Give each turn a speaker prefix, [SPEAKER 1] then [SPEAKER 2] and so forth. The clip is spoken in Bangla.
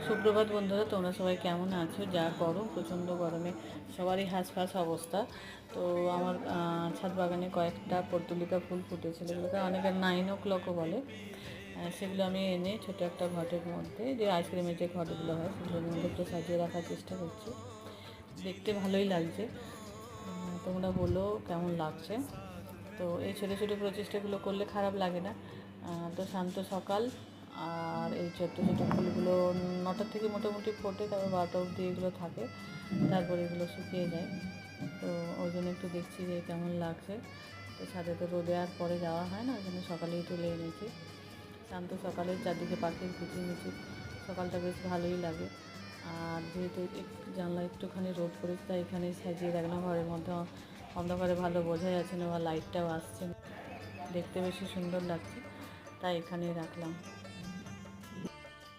[SPEAKER 1] সুপ্রভাত বন্ধুরা, তোমরা সবাই কেমন আছো? যা গরম, প্রচণ্ড গরমে সবারই হাঁসফাঁস অবস্থা। তো আমার ছাদ বাগানে কয়েকটা পর্তুলিকা ফুল ফুটেছিল, যেগুলোকে অনেকে 9 o'clockও বলে। সেগুলো আমি এনে ছোটো একটা ঘটের মধ্যে, যে আইসক্রিমের যে ঘটগুলো হয় সেগুলোর মধ্যে একটু সাজিয়ে রাখার চেষ্টা করছি। দেখতে ভালোই লাগছে, তোমরা বলো কেমন লাগছে। তো এই ছোটো ছোটো প্রচেষ্টাগুলো করলে খারাপ লাগে না। তো শান্ত সকাল, আর এই ছোট্টো ছোটো ফুলগুলো 9টার থেকে মোটামুটি ফোটে, তারপর 12টা অবধি এগুলো থাকে, তারপরে এগুলো শুকিয়ে যায়। তো ওই জন্য একটু দেখছি যে কেমন লাগছে। তো ছাদে তো রোদে আর পরে যাওয়া হয় না, ওই জন্য সকালেই তুলে এনেছি। শান্ত সকালের চারদিকে পাখির কিচিরমিচি, সকালটা বেশ ভালোই লাগে। আর যেহেতু জানলা একটুখানি রোদ পড়েছে, তাই এখানে সাজিয়ে রাখলাম। ঘরের মধ্যে অন্ধকারে ভালো বোঝা যাচ্ছে না, বা লাইটটাও আসছে না, দেখতে বেশি সুন্দর লাগছে, তাই এখানেই রাখলাম।